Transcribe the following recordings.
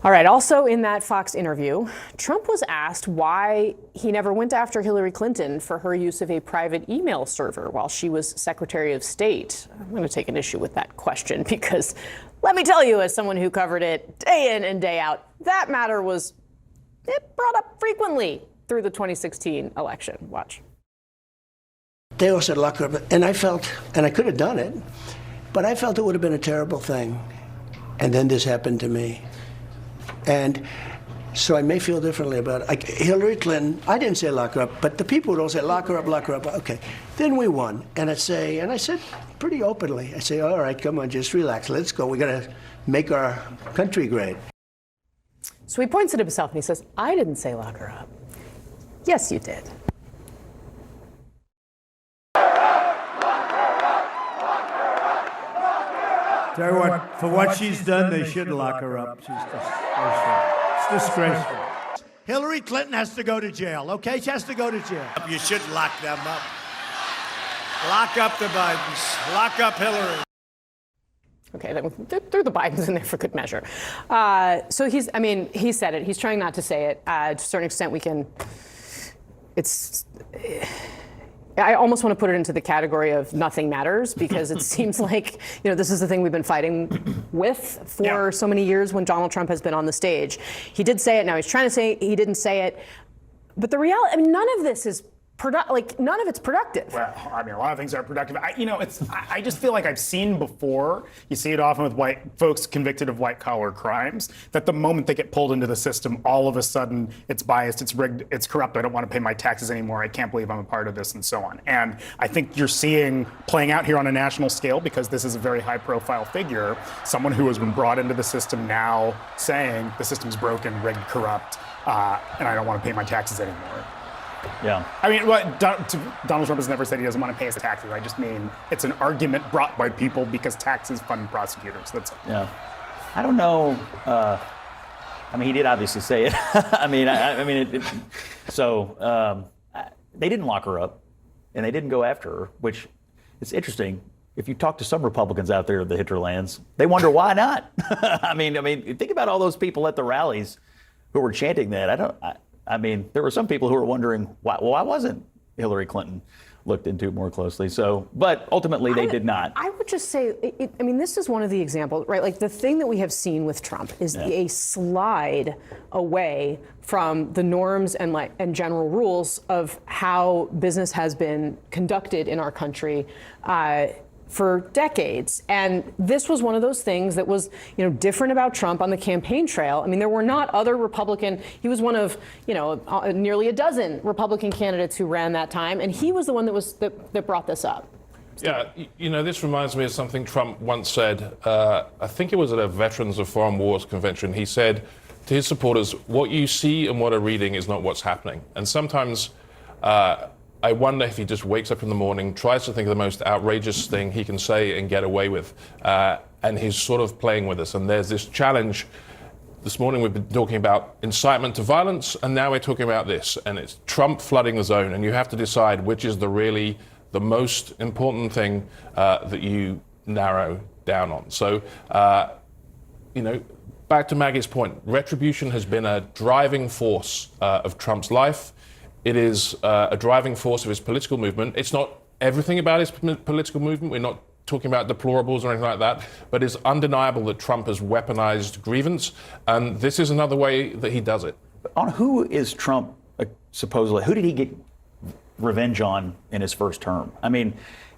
All right. Also in that Fox interview, Trump was asked why he never went after Hillary Clinton for her use of a private email server while she was Secretary of State. I'm going to take an issue with that question because let me tell you, as someone who covered it day in and day out, that matter was brought up frequently through the 2016 election. Watch. They all said lock her up, and I felt, and I could have done it, but I felt it would have been a terrible thing. And then this happened to me. And so I may feel differently about it. Hillary Clinton, I didn't say lock her up, but the people would all say lock her up, lock her up. Okay. Then we won. And I said pretty openly, I say, all right, come on, just relax. Let's go. We're going to make our country great. So he points at himself and he says, I didn't say lock her up. Yes, you did. Tell you what, for what she's done, they should lock her up. It's disgraceful. Hillary Clinton has to go to jail, okay? She has to go to jail. You should lock them up. Lock up the Bidens. Lock up Hillary. Okay, then threw the Bidens in there for good measure. So he said it. He's trying not to say it. To a certain extent, I almost want to put it into the category of nothing matters because it seems like, this is the thing we've been fighting with for so many years when Donald Trump has been on the stage. He did say it. Now he's trying to say he didn't say it. But the reality, none of this is none of it's productive. Well, a lot of things are productive. I just feel like I've seen before, you see it often with white folks convicted of white collar crimes, that the moment they get pulled into the system, all of a sudden it's biased, it's rigged, it's corrupt, I don't want to pay my taxes anymore, I can't believe I'm a part of this, and so on. And I think you're seeing playing out here on a national scale, because this is a very high profile figure, someone who has been brought into the system now saying the system's broken, rigged, corrupt, and I don't want to pay my taxes anymore. Yeah. Donald Trump has never said he doesn't want to pay his taxes. I just mean it's an argument brought by people because taxes fund prosecutors. That's all. Yeah. I don't know. He did obviously say it. They didn't lock her up, and they didn't go after her, which is interesting. If you talk to some Republicans out there in the hinterlands, they wonder why not. Think about all those people at the rallies who were chanting that. There were some people who were wondering why wasn't Hillary Clinton looked into more closely. But ultimately they did not. I would just say, this is one of the examples, right? Like the thing that we have seen with Trump is a slide away from the norms and general rules of how business has been conducted in our country for decades. And this was one of those things that was, different about Trump on the campaign trail. There were not other he was one of, nearly a dozen Republican candidates who ran that time. And he was the one that brought this up. Yeah, this reminds me of something Trump once said. I think it was at a Veterans of Foreign Wars convention. He said to his supporters, what you see and what are reading is not what's happening. And sometimes I wonder if he just wakes up in the morning, tries to think of the most outrageous thing he can say and get away with, and he's sort of playing with us. And there's this challenge. This morning we've been talking about incitement to violence, and now we're talking about this, and it's Trump flooding the zone, and you have to decide which is the most important thing that you narrow down on. So, back to Maggie's point, retribution has been a driving force of Trump's life. It is a driving force of his political movement. It's not everything about his political movement. We're not talking about deplorables or anything like that, but it's undeniable that Trump has weaponized grievance, and this is another way that he does it. On who is Trump supposedly, who did he get revenge on in his first term?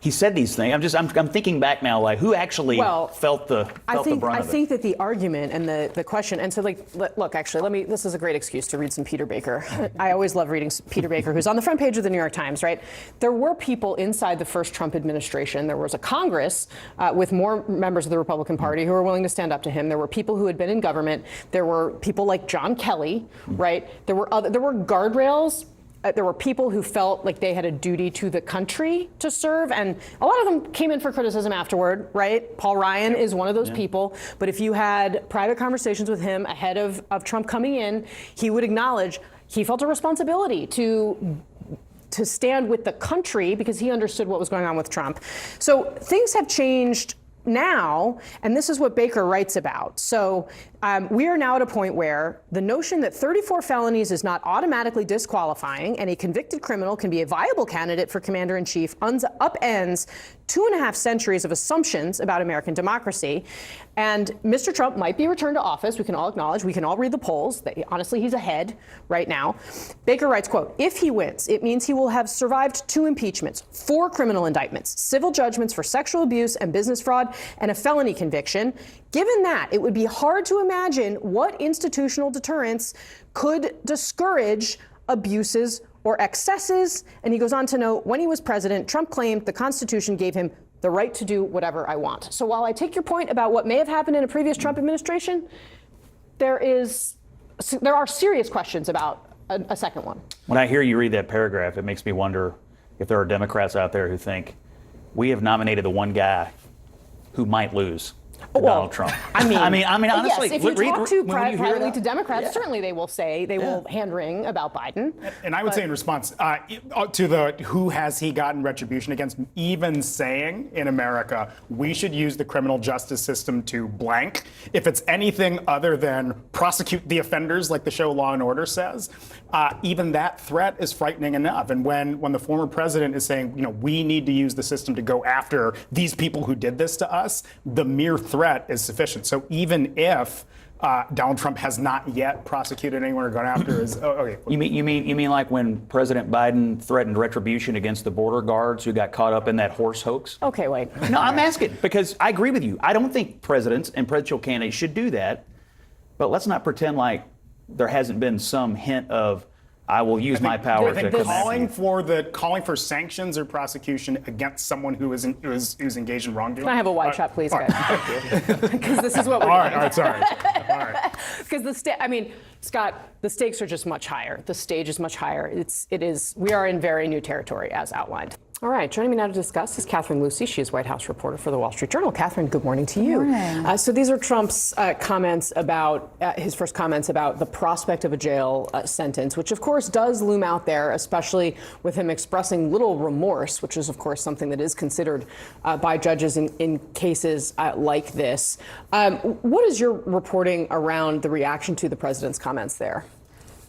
He said these things. I'm thinking back now, like who actually felt the brunt of it? I think that the argument and the question, and so look, actually, this is a great excuse to read some Peter Baker. I always love reading Peter Baker, who's on the front page of the New York Times, right? There were people inside the first Trump administration. There was a Congress with more members of the Republican Party who were willing to stand up to him. There were people who had been in government. There were people like John Kelly, right? There were guardrails. There were people who felt like they had a duty to the country to serve, and a lot of them came in for criticism afterward, right? Paul Ryan is one of those people, but if you had private conversations with him ahead of Trump coming in, he would acknowledge he felt a responsibility to stand with the country because he understood what was going on with Trump. So things have changed now, and this is what Baker writes about. So We are now at a point where the notion that 34 felonies is not automatically disqualifying and a convicted criminal can be a viable candidate for commander-in-chief upends 2.5 centuries of assumptions about American democracy. And Mr. Trump might be returned to office. We can all acknowledge, we can all read the polls. Honestly, he's ahead right now. Baker writes, quote, if he wins, it means he will have survived 2 impeachments, 4 criminal indictments, civil judgments for sexual abuse and business fraud, and a felony conviction. Given that, it would be hard to imagine what institutional deterrence could discourage abuses or excesses. And he goes on to note, when he was president, Trump claimed the Constitution gave him the right to do whatever I want. So while I take your point about what may have happened in a previous Trump administration, there are serious questions about a second one. When I hear you read that paragraph, it makes me wonder if there are Democrats out there who think we have nominated the one guy who might lose. Donald Trump. I mean, honestly, yes, if you talk to privately to it, Democrats, certainly they will say will hand wring about Biden. And I would say in response to the who has he gotten retribution against, even saying in America we should use the criminal justice system to blank. If it's anything other than prosecute the offenders, like the show Law and Order says, even that threat is frightening enough. And when the former president is saying, we need to use the system to go after these people who did this to us, the mere threat is sufficient. So even if Donald Trump has not yet prosecuted anyone or gone after his, okay. You mean like when President Biden threatened retribution against the border guards who got caught up in that horse hoax? Okay, wait. No, I'm asking because I agree with you. I don't think presidents and presidential candidates should do that. But let's not pretend like there hasn't been some hint of I will use my power to calling for sanctions or prosecution against someone who's engaged in wrongdoing. Can I have a wide shot, please, guys? Because this is what we're all doing. right, sorry. All right. Because Scott, the stakes are just much higher. The stage is much higher. We are in very new territory, as outlined. All right, joining me now to discuss is Catherine Lucy. She is White House reporter for the Wall Street Journal. Catherine, good morning to you. Good morning. So these are Trump's comments about his first comments about the prospect of a jail sentence, which of course does loom out there, especially with him expressing little remorse, which is of course something that is considered by judges in cases like this. What is your reporting around the reaction to the president's comments there?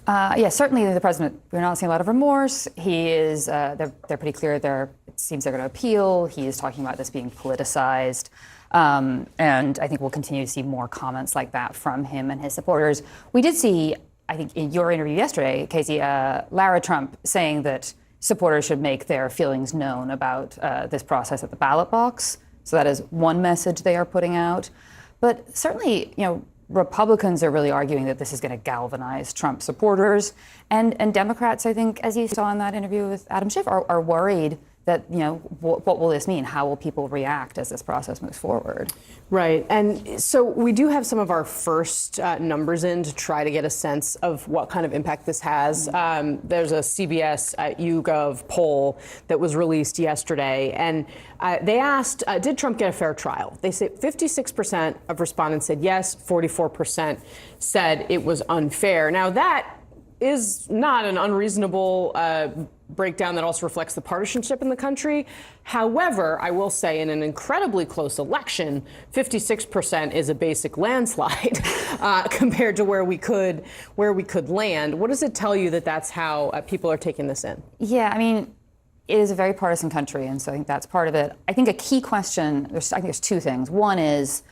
Yeah, certainly the president, we're not seeing a lot of remorse. He is, they're pretty clear it seems they're going to appeal. He is talking about this being politicized. And I think we'll continue to see more comments like that from him and his supporters. We did see, I think in your interview yesterday, Casey, Lara Trump saying that supporters should make their feelings known about this process at the ballot box. So that is one message they are putting out. But certainly, Republicans are really arguing that this is going to galvanize Trump supporters. And Democrats, I think, as you saw in that interview with Adam Schiff, are worried that, what will this mean? How will people react as this process moves forward? Right. And so we do have some of our first numbers in to try to get a sense of what kind of impact this has. There's a CBS YouGov poll that was released yesterday, and they asked, did Trump get a fair trial? They say 56% of respondents said yes, 44% said it was unfair. Now, that is not an unreasonable breakdown that also reflects the partisanship in the country. However, I will say in an incredibly close election, 56% is a basic landslide compared to where we could land. What does it tell you that that's how people are taking this in? Yeah, it is a very partisan country, and so I think that's part of it. I think a key question, I think there's two things. One is,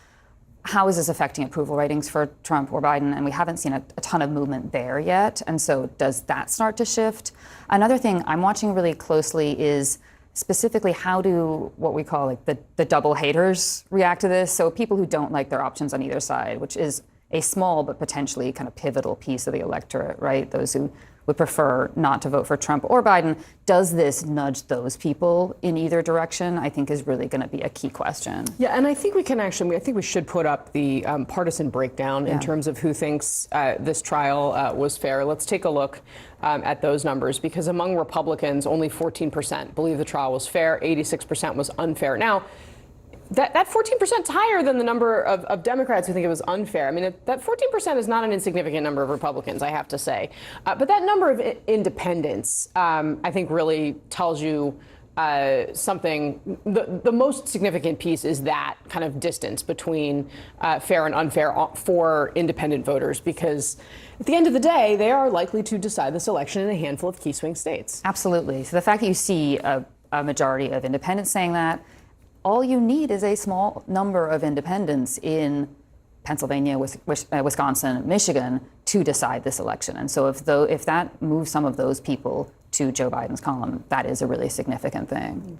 how is this affecting approval ratings for Trump or Biden? And we haven't seen a ton of movement there yet. And so does that start to shift? Another thing I'm watching really closely is specifically how do what we call the double haters react to this? So people who don't like their options on either side, which is a small but potentially kind of pivotal piece of the electorate, right? Those who would prefer not to vote for Trump or Biden. Does this nudge those people in either direction? I think is really going to be a key question. Yeah, and I think I think we should put up the partisan breakdown in terms of who thinks this trial was fair. Let's take a look at those numbers, because among Republicans, only 14% believe the trial was fair, 86% was unfair. Now, that 14% is higher than the number of Democrats who think it was unfair. That 14% is not an insignificant number of Republicans, I have to say. But that number of independents, I think, really tells you something, the most significant piece is that kind of distance between fair and unfair for independent voters, because at the end of the day, they are likely to decide this election in a handful of key swing states. Absolutely. So the fact that you see a majority of independents saying that, all you need is a small number of independents in Pennsylvania, Wisconsin, Michigan to decide this election. And so if that moves some of those people to Joe Biden's column, that is a really significant thing.